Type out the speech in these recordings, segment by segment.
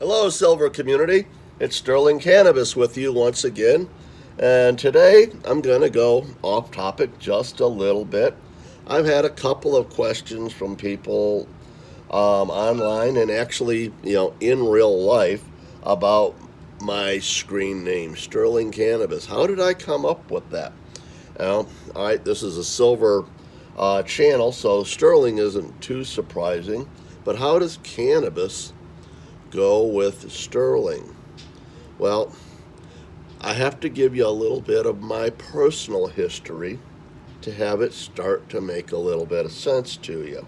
Hello, Silver community. It's Sterling Cannabis with you once again. And today I'm going to go off topic just a little bit. I've had a couple of questions from people online and actually, in real life about my screen name, Sterling Cannabis. How did I come up with that? All right, this is a silver channel, so Sterling isn't too surprising. But how does cannabis go with Sterling? Well, I have to give you a little bit of my personal history to have it start to make a little bit of sense to you.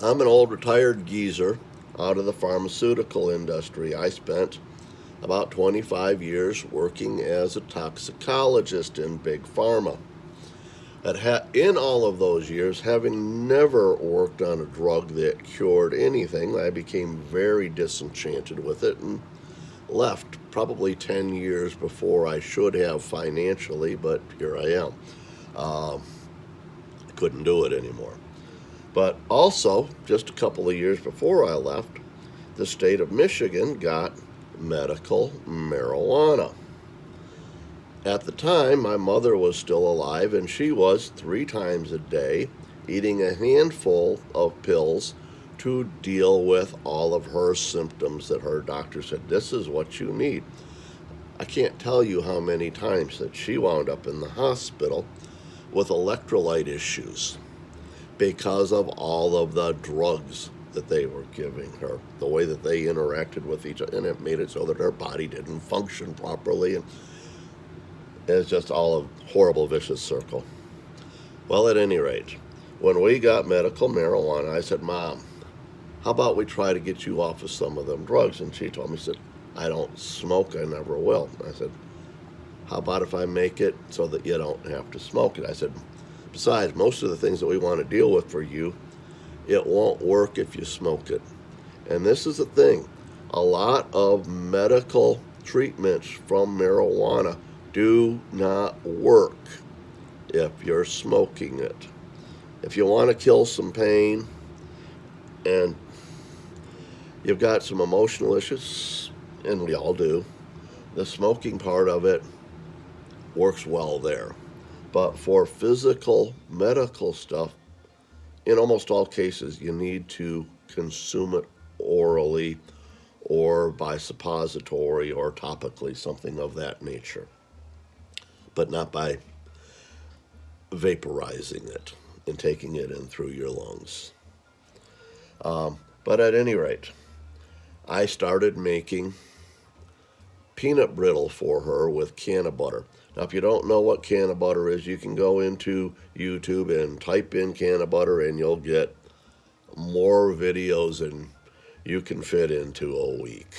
I'm an old retired geezer out of the pharmaceutical industry. I spent about 25 years working as a toxicologist in big pharma. In all of those years, having never worked on a drug that cured anything, I became very disenchanted with it and left probably 10 years before I should have financially, but here I am. I couldn't do it anymore. But also, just a couple of years before I left, the state of Michigan got medical marijuana. At the time, my mother was still alive, and she was 3 times a day eating a handful of pills to deal with all of her symptoms that her doctor said, this is what you need. I can't tell you how many times that she wound up in the hospital with electrolyte issues because of all of the drugs that they were giving her, the way that they interacted with each other, and it made it so that her body didn't function properly, and it's just all a horrible, vicious circle. Well, at any rate, when we got medical marijuana, I said, Mom, how about we try to get you off of some of them drugs? And she told me, she said, I don't smoke, I never will. I said, how about if I make it so that you don't have to smoke it? I said, besides, most of the things that we want to deal with for you, it won't work if you smoke it. And this is the thing. A lot of medical treatments from marijuana do not work if you're smoking it. If you want to kill some pain and you've got some emotional issues, and we all do, the smoking part of it works well there. But for physical, medical stuff, in almost all cases, you need to consume it orally or by suppository or topically, something of that nature, but not by vaporizing it and taking it in through your lungs. But at any rate, I started making peanut brittle for her with canna butter. Now, if you don't know what canna butter is, you can go into YouTube and type in canna butter, and you'll get more videos than you can fit into a week.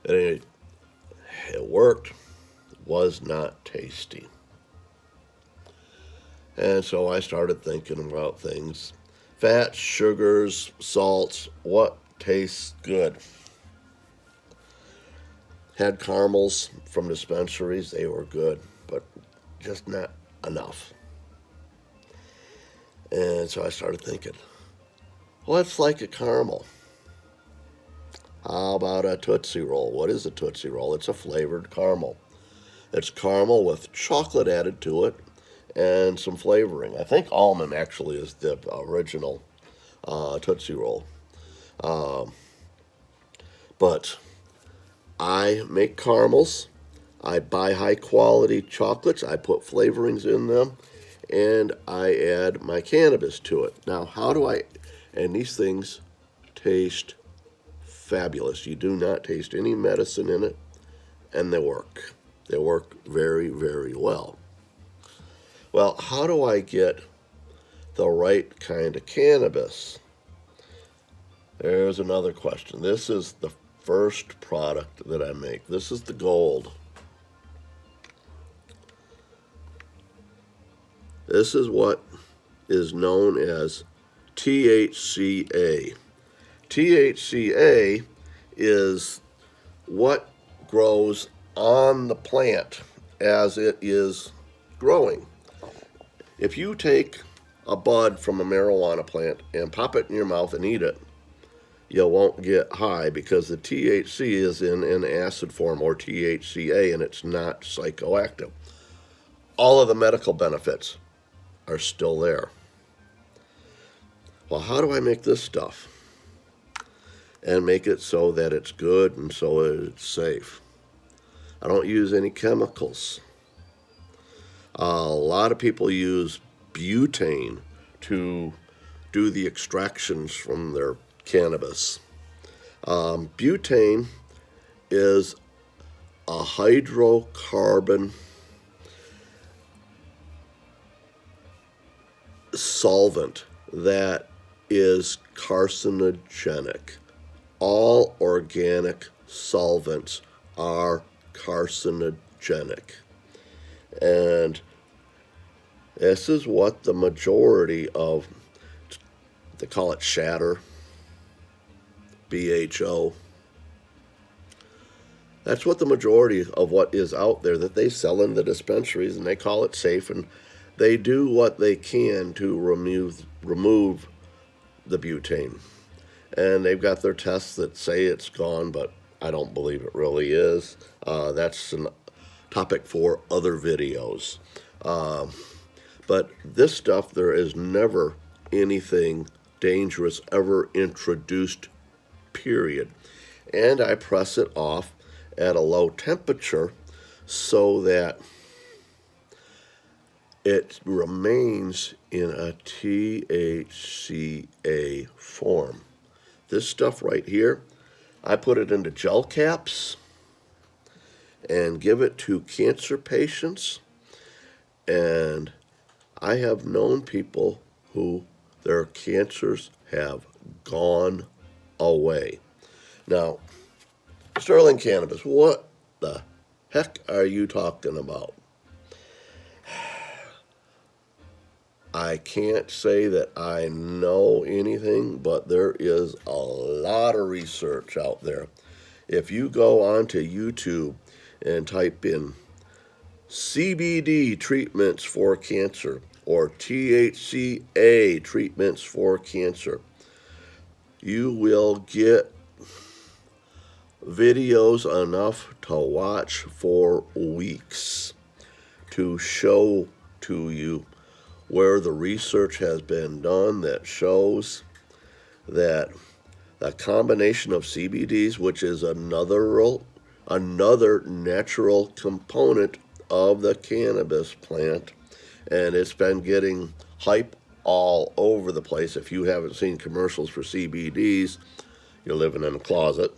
It worked, was not tasty. And so I started thinking about things. Fats, sugars, salts, what tastes good? Had caramels from dispensaries, they were good, but just not enough. And so I started thinking, what's like a caramel? How about a Tootsie Roll? What is a Tootsie Roll? It's a flavored caramel. It's caramel with chocolate added to it and some flavoring. I think almond actually is the original Tootsie Roll. But I make caramels. I buy high quality chocolates. I put flavorings in them, and I add my cannabis to it. Now, and these things taste fabulous. You do not taste any medicine in it, and they work. They work very, very well. Well, how do I get the right kind of cannabis? There's another question. This is the first product that I make. This is the gold. This is what is known as THCA. THCA is what grows on the plant as it is growing. If you take a bud from a marijuana plant and pop it in your mouth and eat it, you won't get high because the THC is in an acid form, or THCA, and it's not psychoactive. All of the medical benefits are still there. Well, how do I make this stuff and make it so that it's good and so it's safe? I don't use any chemicals. A lot of people use butane to do the extractions from their cannabis. Butane is a hydrocarbon solvent that is carcinogenic. All organic solvents are carcinogenic. And this is what the majority of, they call it shatter, BHO. That's what the majority of what is out there that they sell in the dispensaries, and they call it safe, and they do what they can to remove the butane. And they've got their tests that say it's gone, but I don't believe it really is. That's a topic for other videos. But this stuff, there is never anything dangerous ever introduced, period. And I press it off at a low temperature so that it remains in a THCA form. This stuff right here, I put it into gel caps and give it to cancer patients. And I have known people who their cancers have gone away. Now, Sterling Cannabis, what the heck are you talking about? I can't say that I know anything, but there is a lot of research out there. If you go onto YouTube and type in CBD treatments for cancer or THCA treatments for cancer, you will get videos enough to watch for weeks to show to you where the research has been done that shows that the combination of CBDs, which is another natural component of the cannabis plant, and it's been getting hype all over the place. If you haven't seen commercials for CBDs, you're living in a closet.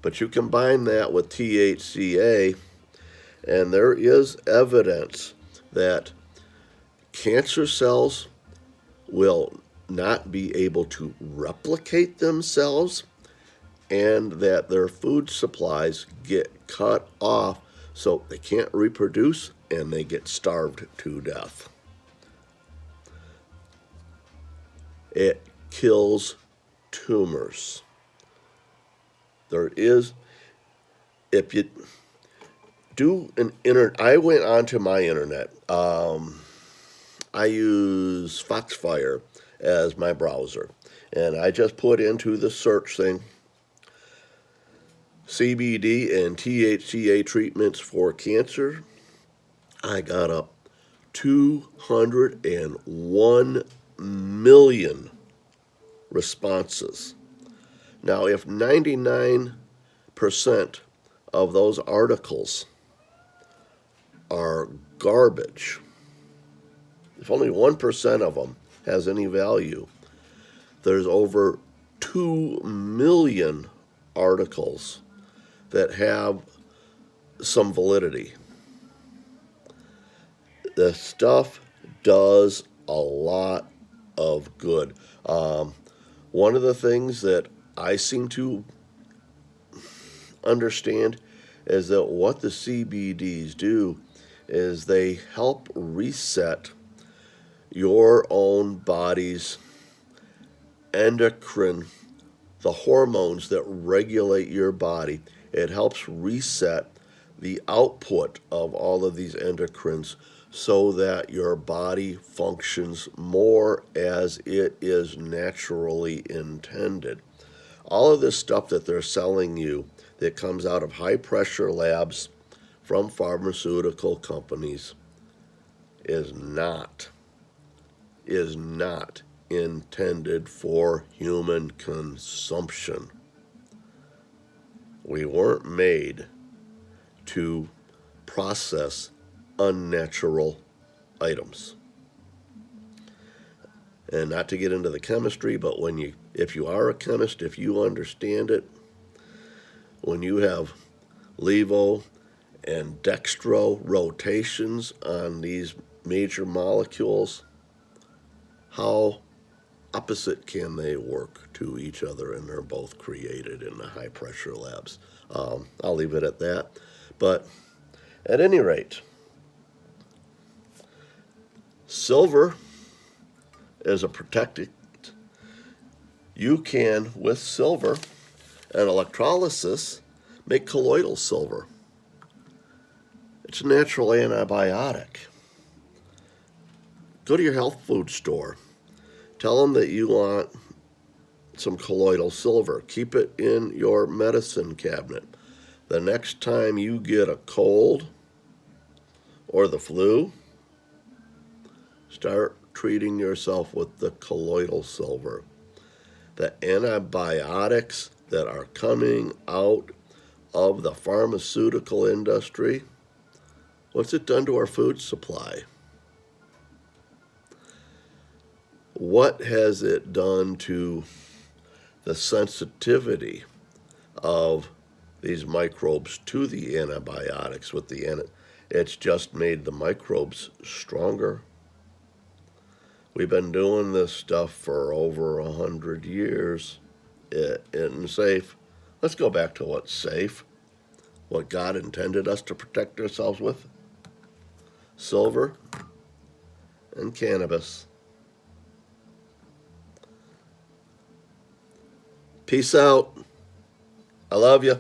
But you combine that with THCA, and there is evidence that cancer cells will not be able to replicate themselves, and that their food supplies get cut off so they can't reproduce and they get starved to death. It kills tumors. There is, if you do I went onto my internet. I use Foxfire as my browser, and I just put into the search thing CBD and THCA treatments for cancer. I got up 201 million responses. Now, if 99% of those articles are garbage, if only 1% of them has any value, there's over 2 million articles that have some validity. The stuff does a lot of good. One of the things that I seem to understand is that what the CBDs do is they help reset your own body's endocrine, the hormones that regulate your body. It helps reset the output of all of these endocrines so that your body functions more as it is naturally intended. All of this stuff that they're selling you that comes out of high pressure labs from pharmaceutical companies is not intended for human consumption. We weren't made to process unnatural items. And not to get into the chemistry, but if you are a chemist, if you understand it, when you have levo and dextro rotations on these major molecules, how opposite can they work to each other? And they're both created in the high pressure labs. I'll leave it at that. But at any rate, silver is a protectant. You can, with silver and electrolysis, make colloidal silver. It's a natural antibiotic. Go to your health food store. Tell them that you want some colloidal silver. Keep it in your medicine cabinet. The next time you get a cold or the flu, start treating yourself with the colloidal silver. The antibiotics that are coming out of the pharmaceutical industry, what's it done to our food supply? What has it done to the sensitivity of these microbes to the antibiotics? It's just made the microbes stronger. We've been doing this stuff for over 100 years. It isn't safe. Let's go back to what's safe, what God intended us to protect ourselves with. Silver and cannabis. Peace out. I love you.